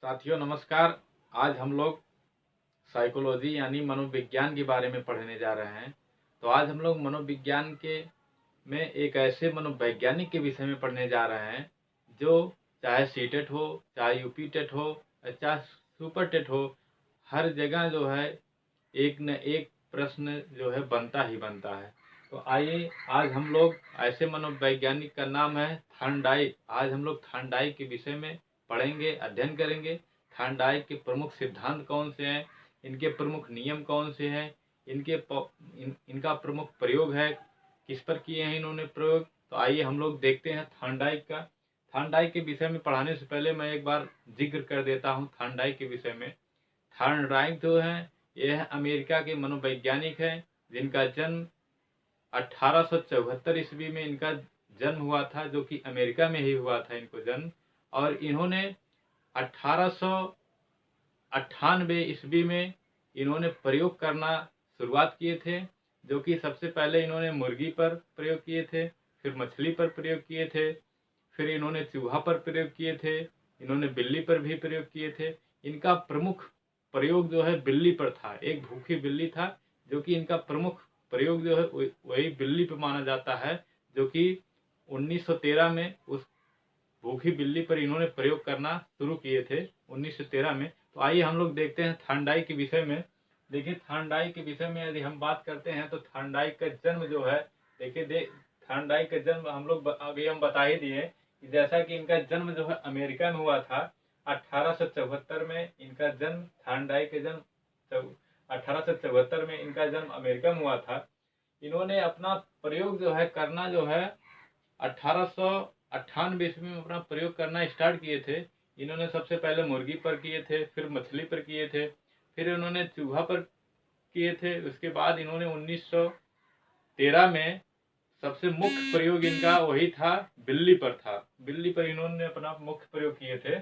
साथियों नमस्कार। आज हम लोग साइकोलॉजी यानी मनोविज्ञान के बारे में पढ़ने जा रहे हैं। तो आज हम लोग मनोविज्ञान के में एक ऐसे मनोवैज्ञानिक के विषय में पढ़ने जा रहे हैं जो चाहे सीटेट हो, चाहे यूपी टेट हो, चाहे सुपर टेट हो, हर जगह जो है एक न एक प्रश्न जो है बनता ही बनता है। तो आइए आज हम लोग ऐसे मनोवैज्ञानिक का नाम है थॉर्नडाइक। आज हम लोग थॉर्नडाइक के विषय में पढ़ेंगे, अध्ययन करेंगे। थॉर्नडाइक के प्रमुख सिद्धांत कौन से हैं, इनके प्रमुख नियम कौन से हैं, इनका प्रमुख प्रयोग है, किस पर किए हैं इन्होंने प्रयोग। तो आइए हम लोग देखते हैं थॉर्नडाइक का। थॉर्नडाइक के विषय में पढ़ाने से पहले मैं एक बार जिक्र कर देता हूँ थॉर्नडाइक के विषय में। थॉर्नडाइक जो है यह अमेरिका के मनोवैज्ञानिक हैं जिनका जन्म 1874 ईस्वी में इनका जन्म हुआ था, जो कि अमेरिका में ही हुआ था इनको जन्म। और इन्होंने 1898 ईस्वी में इन्होंने प्रयोग करना शुरुआत किए थे, जो कि सबसे पहले इन्होंने मुर्गी पर प्रयोग किए थे, फिर मछली पर प्रयोग किए थे, फिर इन्होंने चूहा पर प्रयोग किए थे, इन्होंने बिल्ली पर भी प्रयोग किए थे। इनका प्रमुख प्रयोग जो है बिल्ली पर था। एक भूखी बिल्ली था जो कि इनका प्रमुख प्रयोग जो है वही बिल्ली पर माना जाता है, जो कि 1913 में उस भूखी बिल्ली पर इन्होंने प्रयोग करना शुरू किए थे 1913 में। तो आइए हम लोग देखते हैं थॉर्नडाइक के विषय में। देखिए थॉर्नडाइक के विषय में यदि हम बात करते हैं तो थॉर्नडाइक का जन्म जो है, देखिए थॉर्नडाइक का जन्म हम लोग अभी हम बता ही दिए कि जैसा कि इनका जन्म जो है अमेरिका में हुआ था 1874 में। इनका जन्म थॉर्नडाइक का जन्म 1874 में इनका जन्म अमेरिका में हुआ था। इन्होंने अपना प्रयोग जो है करना जो है 1898 ईस्वी में अपना प्रयोग करना स्टार्ट किए थे। इन्होंने सबसे पहले मुर्गी पर किए थे, फिर मछली पर किए थे, फिर इन्होंने चूहा पर किए थे। उसके बाद इन्होंने 1913 में सबसे मुख्य प्रयोग इनका वही था, बिल्ली पर था। बिल्ली पर इन्होंने अपना मुख्य प्रयोग किए थे,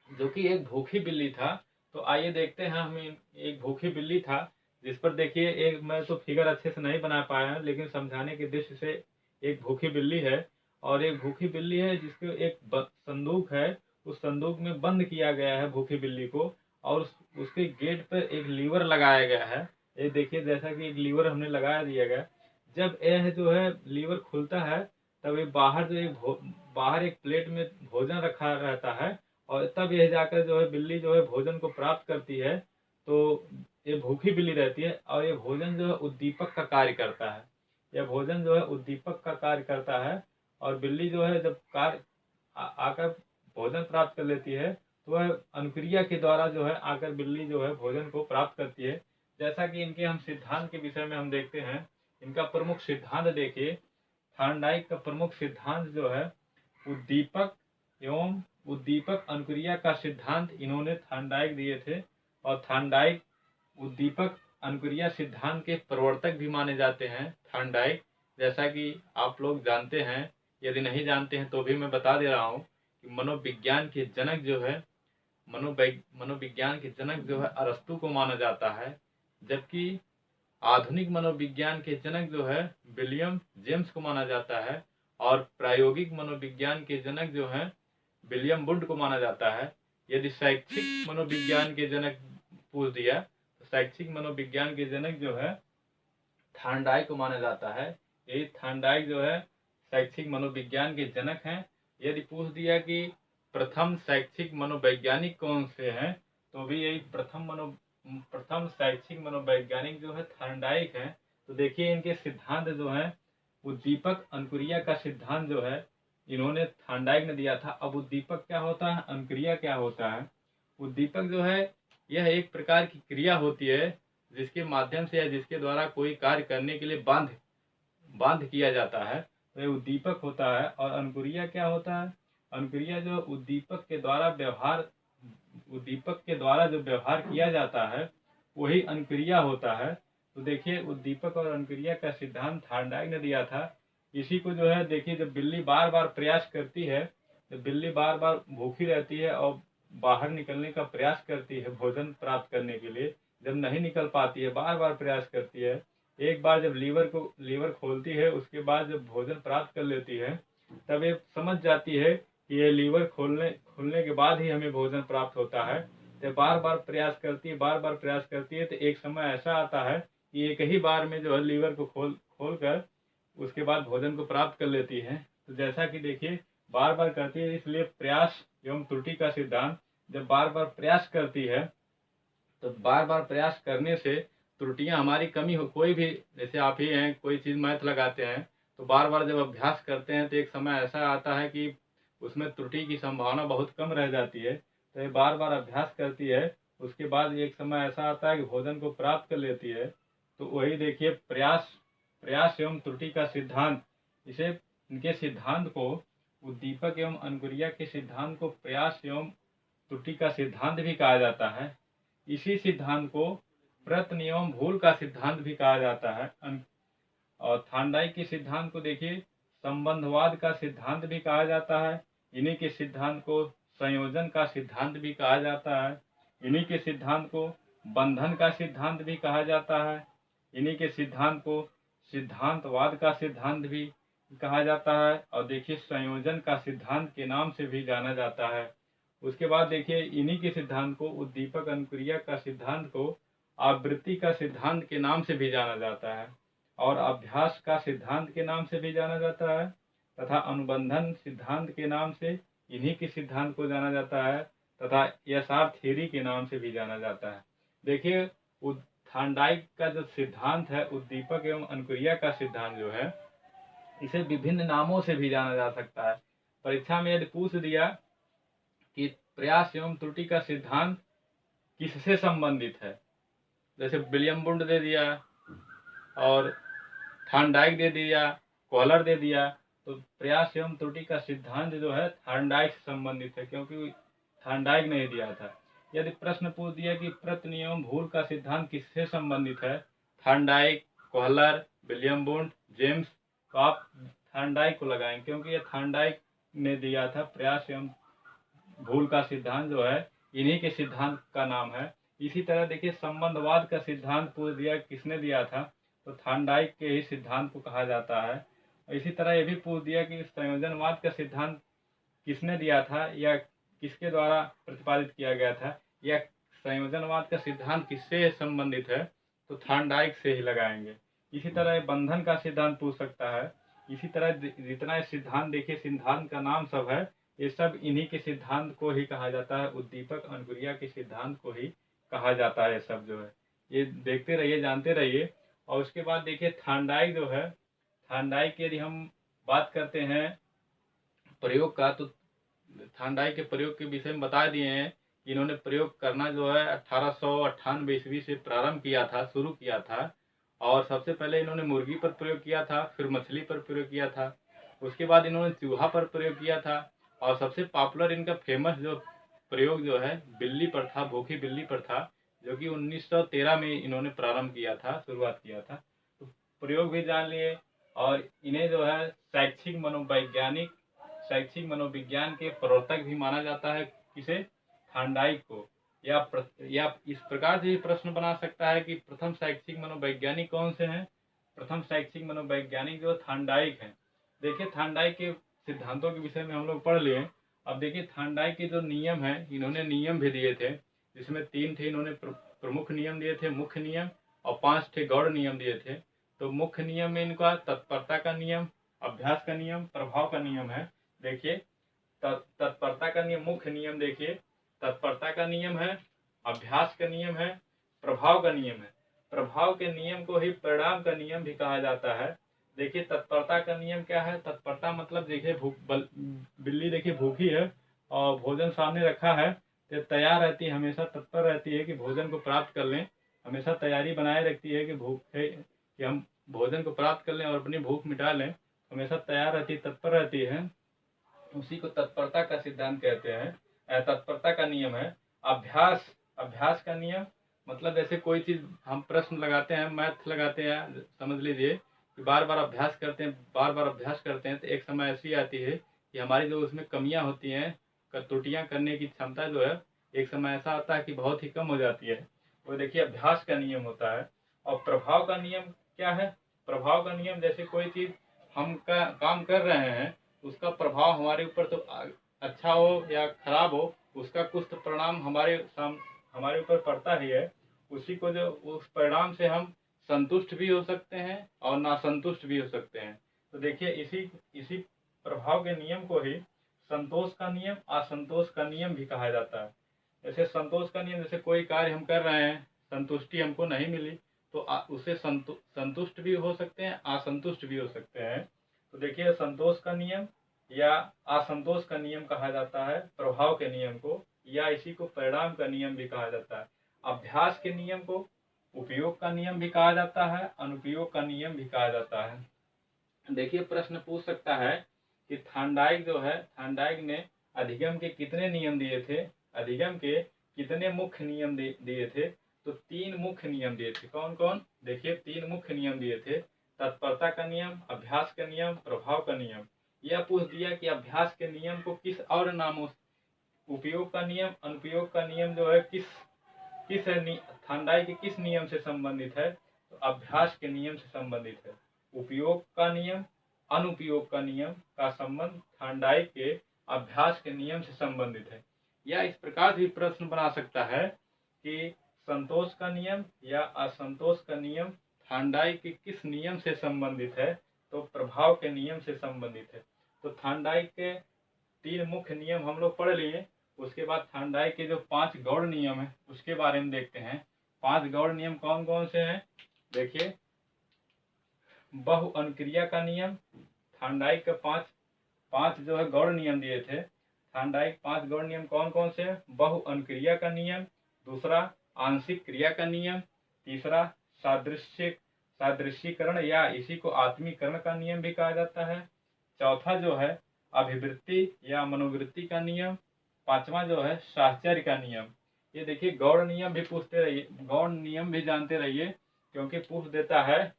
जो कि एक भूखी बिल्ली था। तो आइए देखते हैं हम एक भूखी बिल्ली था जिस पर देखिए एक, मैं तो फिगर अच्छे से नहीं बना पाया लेकिन समझाने की दृष्टि से, एक भूखी बिल्ली है और एक भूखी बिल्ली है जिसको एक संदूक है, उस संदूक में बंद किया गया है भूखी बिल्ली को, और उसके गेट पर एक लीवर लगाया गया है। ये देखिए जैसा कि एक लीवर हमने लगा दिया गया। जब यह जो है लीवर खुलता है तब ये बाहर जो बाहर एक प्लेट में भोजन रखा रहता है, और तब यह जाकर जो है बिल्ली जो है भोजन को प्राप्त करती है। तो ये भूखी बिल्ली रहती है और ये भोजन जो है उद्दीपक का कार्य करता है। यह भोजन जो है उद्दीपक का कार्य करता है, और बिल्ली जो है जब कार्य आकर भोजन प्राप्त कर लेती है तो वह अनुक्रिया के द्वारा जो है आकर बिल्ली जो है भोजन को प्राप्त करती है। जैसा कि इनके हम सिद्धांत के विषय में हम देखते हैं, इनका प्रमुख सिद्धांत देखिए। थॉर्नडाइक का प्रमुख सिद्धांत जो है उद्दीपक एवं उद्दीपक अनुक्रिया का सिद्धांत इन्होंने थॉर्नडाइक दिए थे। और थॉर्नडाइक उद्दीपक अनुक्रिया सिद्धांत के प्रवर्तक भी माने जाते हैं थॉर्नडाइक। जैसा कि आप लोग जानते हैं, यदि नहीं जानते हैं तो भी मैं बता दे रहा हूँ कि मनोविज्ञान के जनक जो है मनोविज्ञान के जनक जो है अरस्तु को माना जाता है, जबकि आधुनिक मनोविज्ञान के जनक जो है विलियम जेम्स को माना जाता है, और प्रायोगिक मनोविज्ञान के जनक जो है विलियम वुड को माना जाता है। यदि शैक्षिक मनोविज्ञान के जनक पूछ दिया तो शैक्षिक मनोविज्ञान के जनक जो है थॉर्नडाइक को माना जाता है। यही थॉर्नडाइक जो है शैक्षिक मनोविज्ञान के जनक हैं। यदि पूछ दिया कि प्रथम शैक्षिक मनोवैज्ञानिक कौन से हैं, तो भी यही प्रथम शैक्षिक मनोवैज्ञानिक जो है थॉर्नडाइक हैं। तो देखिए इनके सिद्धांत जो है उद्दीपक अनुक्रिया का सिद्धांत जो है इन्होंने थॉर्नडाइक ने दिया था। अब उद्दीपक क्या होता है, अनुक्रिया क्या होता है। उद्दीपक जो है यह एक प्रकार की क्रिया होती है जिसके माध्यम से या जिसके द्वारा कोई कार्य करने के लिए बांध किया जाता है, तो यह उद्दीपक होता है। और अनुक्रिया क्या होता है, अनुक्रिया जो उद्दीपक के द्वारा जो व्यवहार किया जाता है वही अनुक्रिया होता है। तो देखिए उद्दीपक और अनुक्रिया का सिद्धांत थॉर्नडाइक ने दिया था। इसी को जो है देखिए, जब बिल्ली बार बार प्रयास करती है, जब बिल्ली बार बार भूखी रहती है और बाहर निकलने का प्रयास करती है भोजन प्राप्त करने के लिए, जब नहीं निकल पाती है, बार बार प्रयास करती है, एक बार जब लीवर खोलती है, उसके बाद जब भोजन प्राप्त कर लेती है, तब ये समझ जाती है कि ये लीवर खुलने के बाद ही हमें भोजन प्राप्त होता है। तो बार बार प्रयास करती है, बार बार प्रयास करती है, तो एक समय ऐसा आता है कि एक ही बार में जो है लीवर को खोल कर उसके बाद भोजन को प्राप्त कर लेती है। तो जैसा कि देखिए बार बार करती है, इसलिए प्रयास एवं त्रुटि का सिद्धांत, जब बार बार प्रयास करती है तो बार बार प्रयास करने से त्रुटियां हमारी कमी हो, कोई भी, जैसे आप ही हैं, कोई चीज़ मैथ लगाते हैं तो बार बार जब अभ्यास करते हैं तो एक समय ऐसा आता है कि उसमें त्रुटि की संभावना बहुत कम रह जाती है। तो ये बार बार अभ्यास करती है, उसके बाद एक समय ऐसा आता है कि भोजन को प्राप्त कर लेती है। तो वही देखिए प्रयास प्रयास एवं त्रुटि का सिद्धांत, इसे इनके सिद्धांत को उद्दीपक एवं अनुक्रिया के सिद्धांत को प्रयास एवं त्रुटि का सिद्धांत भी कहा जाता है। इसी सिद्धांत को प्रयत्न एवं भूल का सिद्धांत भी कहा जाता है। और थांडाइक के सिद्धांत को देखिए संबंधवाद का सिद्धांत भी कहा जाता है। इन्हीं के सिद्धांत को संयोजन का सिद्धांत भी कहा जाता है। इन्हीं के सिद्धांत को बंधन का सिद्धांत भी कहा जाता है। इन्हीं के सिद्धांत को सिद्धांतवाद का सिद्धांत भी कहा जाता है। और देखिए संयोजन का सिद्धांत के नाम से भी जाना जाता है। उसके बाद देखिए इन्हीं के सिद्धांत को उद्दीपक अनुक्रिया का सिद्धांत को आवृत्ति का सिद्धांत के नाम से भी जाना जाता है, और अभ्यास का सिद्धांत के नाम से भी जाना जाता है, तथा अनुबंधन सिद्धांत के नाम से इन्हीं के सिद्धांत को जाना जाता है, तथा एसआर थ्योरी के नाम से भी जाना जाता है। देखिए थांडाइक का जो सिद्धांत है, उद्दीपक एवं अनुक्रिया का सिद्धांत जो है, इसे विभिन्न नामों से भी जाना जा सकता है। परीक्षा में यदि पूछ दिया कि प्रयास एवं त्रुटि का सिद्धांत किससे संबंधित है, जैसे विलियम वुंड दे दिया और थांडाइक दे दिया, कॉलर दे दिया, तो प्रयास एवं त्रुटि का सिद्धांत जो है थांडाइक से संबंधित है, क्योंकि थांडाइक ने दिया था। यदि प्रश्न पूछ दिया कि प्रयत्न एवं भूल का सिद्धांत किससे संबंधित है, Thorndike, Kohler, William Wundt, James, तो आप थांडाइक को लगाएंगे, क्योंकि ये थांडाइक ने दिया था। प्रयास एवं भूल का सिद्धांत जो है इन्हीं के सिद्धांत का नाम है। इसी तरह देखिए संबंधवाद का सिद्धांत पूछ दिया किसने दिया था, तो थांडाइक के ही सिद्धांत को कहा जाता है। इसी तरह ये भी पूछ दिया कि संयोजनवाद का सिद्धांत किसने दिया था या किसके द्वारा प्रतिपादित किया गया था, या संयोजनवाद का सिद्धांत किससे संबंधित है, तो थांडाइक से ही लगाएंगे। इसी तरह बंधन का सिद्धांत पूछ सकता है। इसी तरह जितना सिद्धांत देखिए सिद्धांत का नाम सब है, ये सब इन्हीं के सिद्धांत को ही कहा जाता है, उद्दीपक अनुक्रिया के सिद्धांत को ही कहा जाता है। सब जो है ये देखते रहिए, जानते रहिए। और उसके बाद देखिए थांडाइक जो है, थांडाइक की यदि हम बात करते हैं प्रयोग का, तो थांडाइक के प्रयोग के विषय में बता दिए हैं। इन्होंने प्रयोग करना जो है 1898 ईस्वी से प्रारंभ किया था, शुरू किया था। और सबसे पहले इन्होंने मुर्गी पर प्रयोग किया था, फिर मछली पर प्रयोग किया था, उसके बाद इन्होंने चूहा पर प्रयोग किया था, और सबसे पॉपुलर इनका फेमस जो प्रयोग जो है बिल्ली पर था, भूखी बिल्ली पर था, जो कि 1913 में इन्होंने प्रारंभ किया था, शुरुआत किया था। तो प्रयोग भी जान लिए। और इन्हें जो है शैक्षिक मनोविज्ञान के प्रवर्तक भी माना जाता है। किसे? थांडाइक को। या इस प्रकार से भी प्रश्न बना सकता है कि प्रथम शैक्षिक मनोवैज्ञानिक कौन से हैं। प्रथम शैक्षिक मनोवैज्ञानिक जो थांडाइक हैं। देखिए थांडाइक के सिद्धांतों के विषय में हम लोग पढ़ लिए। अब देखिए थांडाइक के जो नियम हैं, इन्होंने नियम भी दिए थे, जिसमें 3 थे इन्होंने प्रमुख नियम दिए थे, मुख्य नियम, और 5 थे गौड़ नियम दिए थे। तो मुख्य नियम में इनका तत्परता का नियम, अभ्यास का नियम, प्रभाव का नियम है। देखिए तत्परता का नियम, मुख्य नियम देखिए तत्परता का नियम है, अभ्यास का नियम है, प्रभाव का नियम है। प्रभाव के नियम को ही परिणाम का नियम भी कहा जाता है। देखिए तत्परता का नियम क्या है? तत्परता मतलब देखिए बिल्ली देखिए भूखी है और भोजन सामने रखा है, तो तैयार रहती है, हमेशा तत्पर रहती है कि भोजन को प्राप्त कर लें, हमेशा तैयारी बनाए रखती है कि भूखे कि हम भोजन को प्राप्त कर लें और अपनी भूख मिटा लें, हमेशा तैयार रहती, तत्पर रहती है। उसी को तत्परता का सिद्धांत कहते हैं, तत्परता का नियम है। अभ्यास का नियम मतलब जैसे कोई चीज़ हम प्रश्न लगाते हैं, मैथ लगाते हैं, समझ लीजिए कि बार बार अभ्यास करते हैं, बार बार अभ्यास करते हैं, तो एक समय ऐसी आती है कि हमारी जो उसमें कमियां होती हैं, त्रुटियां करने की क्षमता जो है, एक समय ऐसा आता है कि बहुत ही कम हो जाती है। वो देखिए अभ्यास का नियम होता है। और प्रभाव का नियम क्या है? प्रभाव का नियम जैसे कोई चीज़ हम काम कर रहे हैं, उसका प्रभाव हमारे ऊपर तो अच्छा हो या खराब हो, उसका कुछ तो परिणाम हमारे ऊपर पड़ता ही है। उसी को जो उस परिणाम से हम संतुष्ट भी हो सकते हैं और नासंतुष्ट भी हो सकते हैं। तो देखिए इसी इसी प्रभाव के नियम को ही संतोष का नियम, असंतोष का नियम भी कहा जाता है। जैसे संतोष का नियम, जैसे कोई कार्य हम कर रहे हैं, संतुष्टि हमको नहीं मिली, तो उससे संतुष्ट भी हो सकते हैं, असंतुष्ट भी हो सकते हैं। तो देखिए संतोष का नियम या असंतोष का नियम कहा जाता है प्रभाव के नियम को, या इसी को परिणाम का नियम भी कहा जाता है। अभ्यास के नियम को उपयोग का नियम भी कहा जाता है, अनुपयोग का नियम भी कहा जाता है। देखिए प्रश्न पूछ सकता है कि थार्नडाइक जो है, थार्नडाइक ने अधिगम के कितने नियम दिए थे, अधिगम के कितने मुख्य नियम दिए थे। तो 3 मुख्य नियम दिए थे। कौन कौन? देखिए 3 मुख्य नियम दिए थे। तत्परता का नियम, अभ्यास का नियम, प्रभाव का नियम। यह पूछ दिया कि अभ्यास के नियम को किस और नामों, उपयोग का नियम, अनुपयोग का नियम जो है किस किस थार्नडाइक के किस नियम से संबंधित है? तो अभ्यास के नियम से संबंधित है। उपयोग का नियम, अनुपयोग का नियम का संबंध थार्नडाइक के अभ्यास के नियम से संबंधित है। या इस प्रकार भी प्रश्न बना सकता है कि संतोष का नियम या असंतोष का नियम थार्नडाइक के किस नियम से संबंधित है? तो प्रभाव के नियम से संबंधित है। तो थार्नडाइक के 3 मुख्य नियम हम लोग पढ़ लिए। उसके बाद थार्नडाइक के जो 5 गौड़ नियम है उसके बारे में देखते हैं। 5 गौड़ नियम कौन कौन से हैं? देखिए बहु अनुक्रिया का नियम, थार्नडाइक का 5 जो है गौड़ नियम दिए थे। थार्नडाइक 5 गौड़ नियम कौन कौन से हैं? बहु अनुक्रिया का नियम, दूसरा आंशिक क्रिया का नियम, तीसरा सादृश्यीकरण या इसी को आत्मीकरण का नियम भी कहा जाता है, चौथा जो है अभिवृत्ति या मनोवृत्ति का नियम, पांचवा जो है साहचर्य का नियम। ये देखिए गौड़ नियम भी पूछते रहिए, गौड़ नियम भी जानते रहिए, क्योंकि पूछ देता है,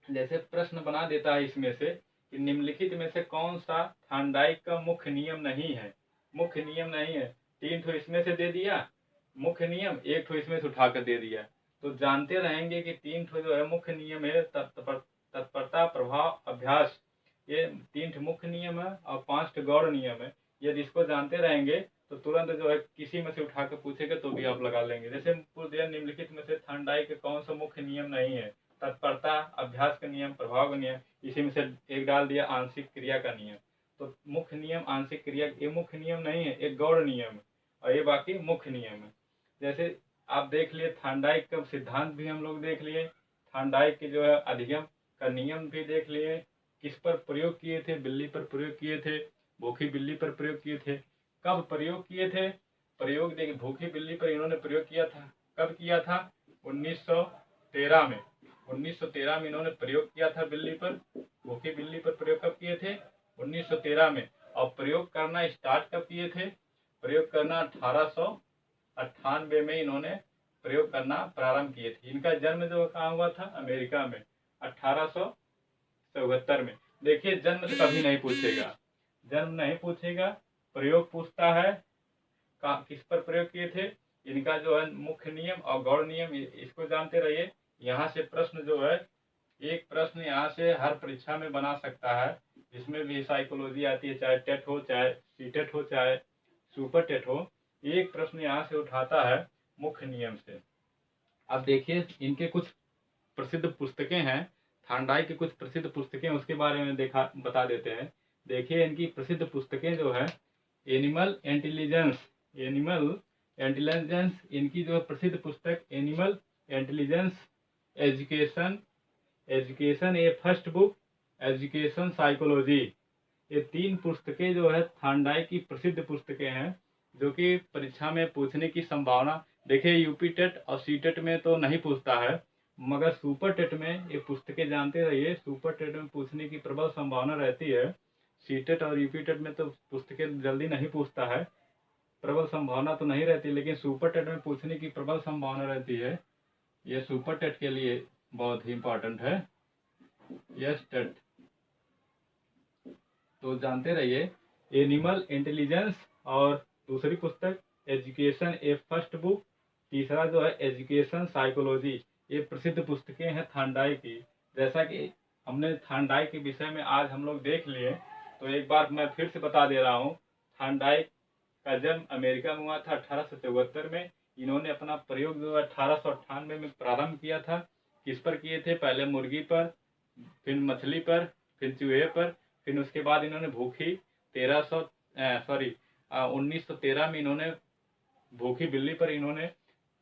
जैसे प्रश्न बना देता है इसमें से कि निम्नलिखित में से कौन सा थार्नडाइक का मुख्य नियम नहीं है। मुख्य नियम नहीं है, 3 ठो इसमें से दे दिया मुख्य नियम, 1 ठो इसमें से उठाकर दे दिया। तो जानते रहेंगे कि 3 ठो जो है मुख्य नियम है, तत्परता, प्रभाव, अभ्यास, ये 3 ठो मुख्य नियम है और 5 ठो गौड़ नियम है। यदि इसको जानते रहेंगे तो तुरंत जो है किसी में से उठा कर पूछेगा तो भी आप लगा लेंगे। जैसे पूछ दिया निम्नलिखित में से थार्नडाइक का कौन सा मुख्य नियम नहीं है? तत्परता, अभ्यास का नियम, प्रभाव का नियम, इसी में से एक डाल दिया आंशिक क्रिया का नियम। तो मुख्य नियम, आंशिक क्रिया, ये मुख्य नियम नहीं है, एक गौड़ नियम है और ये बाकी मुख्य नियम है। जैसे आप देख लिए थार्नडाइक का सिद्धांत भी हम लोग देख लिए, थार्नडाइक के जो है अधिगम का नियम भी देख लिए, किस पर प्रयोग किए थे? बिल्ली पर प्रयोग किए थे, भूखी बिल्ली पर प्रयोग किए थे। कब प्रयोग किए थे? प्रयोग देखिए भूखी बिल्ली पर इन्होंने प्रयोग किया था। कब किया था? 1913 में। 1913 में इन्होंने प्रयोग किया था बिल्ली पर, भूखी बिल्ली पर प्रयोग कब किए थे? 1913 में। और प्रयोग करना स्टार्ट कब किए थे? प्रयोग करना 1898 में इन्होंने प्रयोग करना प्रारंभ किए थे। इनका जन्म जो कहाँ हुआ था? अमेरिका में, 1874 में। देखिए जन्म तो कभी नहीं पूछेगा, जन्म नहीं पूछेगा, प्रयोग पूछता है। किस पर प्रयोग किए थे? इनका जो है मुख्य नियम और गौड़ नियम, इसको जानते रहिए। यहाँ से प्रश्न जो है, एक प्रश्न यहाँ से हर परीक्षा में बना सकता है, जिसमें भी साइकोलॉजी आती है, चाहे टेट हो, चाहे सीटेट हो, चाहे सुपर टेट हो, एक प्रश्न यहाँ से उठाता है मुख्य नियम से। अब देखिए इनके कुछ प्रसिद्ध पुस्तकें हैं, थार्नडाइक की कुछ प्रसिद्ध पुस्तकें, उसके बारे में बता देते हैं। देखिए इनकी प्रसिद्ध पुस्तकें जो है, एनिमल इंटेलिजेंस, एनिमल इंटेलिजेंस, इनकी जो प्रसिद्ध पुस्तक एनिमल इंटेलिजेंस एजुकेशन, एजुकेशन ए फर्स्ट बुक, एजुकेशन साइकोलॉजी, ये 3 पुस्तकें जो है थार्नडाइक की प्रसिद्ध पुस्तकें हैं, जो कि परीक्षा में पूछने की संभावना। देखिए यूपी टेट और सी टेट में तो नहीं पूछता है, मगर सुपर टेट में ये पुस्तकें जानते रहिए, सुपर टेट में पूछने की प्रबल संभावना रहती है। सी टेट और यूपी टेट में तो पुस्तकें जल्दी नहीं पूछता है, प्रबल संभावना तो नहीं रहती, लेकिन सुपर टेट में पूछने की प्रबल संभावना रहती है। ये सुपर टेट के लिए बहुत ही इम्पोर्टेंट है, यस टेट। तो जानते रहिए एनिमल इंटेलिजेंस, और दूसरी पुस्तक एजुकेशन ए फर्स्ट बुक, तीसरा जो है एजुकेशन साइकोलॉजी। ये प्रसिद्ध पुस्तकें हैं थार्नडाइक की। जैसा कि हमने थार्नडाइक के विषय में आज हम लोग देख लिए, तो एक बार मैं फिर से बता दे रहा हूँ। थांडाई का जन्म अमेरिका में हुआ था 1874 में। इन्होंने अपना प्रयोग जो 1898 में प्रारंभ किया था। किस पर किए थे? पहले मुर्गी पर, फिर मछली पर, फिर चूहे पर, फिर उसके बाद इन्होंने भूखी 1913 में इन्होंने भूखी बिल्ली पर इन्होंने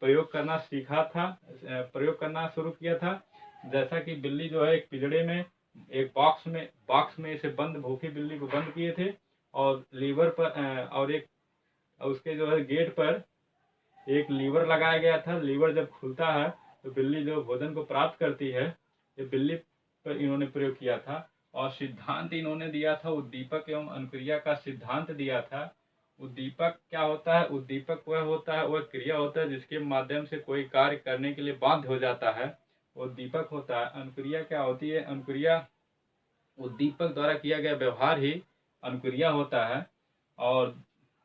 प्रयोग करना सीखा था, प्रयोग करना शुरू किया था। जैसा कि बिल्ली जो है एक पिंजड़े में, एक बॉक्स में इसे बंद, भूखी बिल्ली को बंद किए थे और लीवर पर और एक उसके जो है गेट पर एक लीवर लगाया गया था। लीवर जब खुलता है तो बिल्ली जो भोजन को प्राप्त करती है, ये बिल्ली पर इन्होंने प्रयोग किया था। और सिद्धांत इन्होंने दिया था, उद्दीपक एवं अनुक्रिया का सिद्धांत दिया था। उद्दीपक क्या होता है? उद्दीपक वह होता है, वह क्रिया होता है जिसके माध्यम से कोई कार्य करने के लिए बाध्य हो जाता है, उद्दीपक होता है। अनुक्रिया क्या होती है? अनुक्रिया उद्दीपक द्वारा किया गया व्यवहार ही अनुक्रिया होता है। और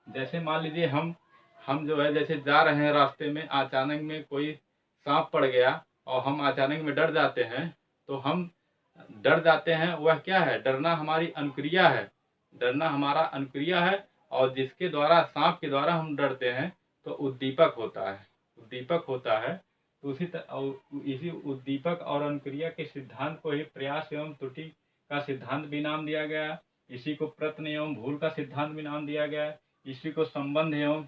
जैसे मान लीजिए हम जो है जैसे जा रहे हैं रास्ते में, अचानक में कोई सांप पड़ गया और हम अचानक में डर जाते हैं, तो हम डर जाते हैं, वह क्या है? डरना हमारी अनुक्रिया है, डरना हमारा अनुक्रिया है। और जिसके द्वारा, सांप के द्वारा हम डरते हैं, तो उद्दीपक होता है, उद्दीपक होता है। तो इसी उद्दीपक और अनुक्रिया के सिद्धांत को ही प्रयास एवं त्रुटि का सिद्धांत भी नाम दिया गया। इसी को प्रत्न एवं भूल का सिद्धांत भी नाम दिया गया। इसी को संबंध एवं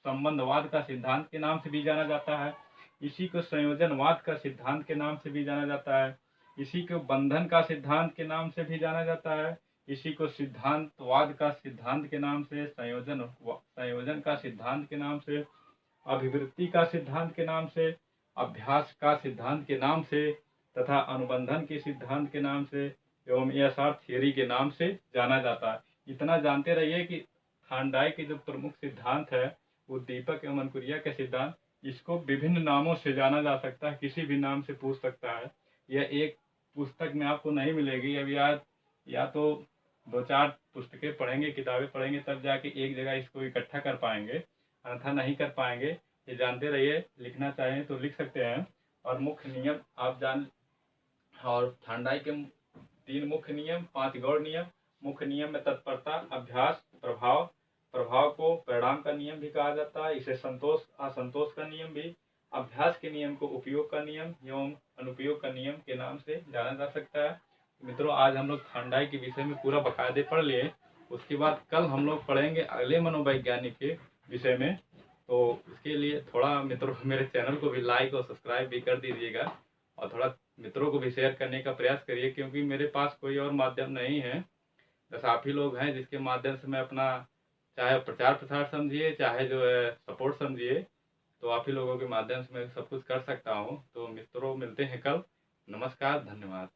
संबंधवाद का सिद्धांत के नाम से भी जाना जाता है। इसी को संयोजनवाद का सिद्धांत के नाम से भी जाना जाता है। इसी को बंधन का सिद्धांत के नाम से भी जाना जाता है। इसी को सिद्धांतवाद का सिद्धांत के नाम से, संयोजन का सिद्धांत के नाम से, अभिवृत्ति का सिद्धांत के नाम से, अभ्यास का सिद्धांत के नाम से, तथा अनुबंधन के सिद्धांत के नाम से एवं एएसआर थियरी के नाम से जाना जाता है। इतना जानते रहिए कि थांडाई के जो प्रमुख सिद्धांत है, उद्दीपक एवं अनुक्रिया के सिद्धांत, इसको विभिन्न नामों से जाना जा सकता है, किसी भी नाम से पूछ सकता है। यह एक पुस्तक में आपको नहीं मिलेगी। अब या तो 2-4 पुस्तकें पढ़ेंगे, किताबें पढ़ेंगे, तब जाके एक जगह इसको इकट्ठा कर पाएंगे, अन्यथा नहीं कर पाएंगे। ये जानते रहिए। लिखना चाहें तो लिख सकते हैं। और मुख्य नियम आप जान, और थांडाई के 3 मुख्य नियम, 5 गौण नियम। मुख्य नियम में तत्परता, अभ्यास, प्रभाव। प्रभाव को परिणाम का नियम भी कहा जाता है। इसे संतोष असंतोष का नियम भी। अभ्यास के नियम को उपयोग का नियम एवं अनुपयोग का नियम के नाम से जाना जा सकता है। मित्रों, आज हम लोग थांडाई के विषय में पूरा बकायदे पढ़ लिए। उसके बाद कल हम लोग पढ़ेंगे अगले मनोवैज्ञानिक के विषय में। तो इसके लिए थोड़ा मित्रों मेरे चैनल को भी लाइक और सब्सक्राइब भी कर दीजिएगा, और थोड़ा मित्रों को भी शेयर करने का प्रयास करिए, क्योंकि मेरे पास कोई और माध्यम नहीं है। बस आप ही लोग हैं जिसके माध्यम से मैं अपना, चाहे प्रचार प्रसार समझिए, चाहे जो है सपोर्ट समझिए, तो आप ही लोगों के माध्यम से मैं सब कुछ कर सकता हूँ। तो मित्रों, मिलते हैं कल। नमस्कार, धन्यवाद।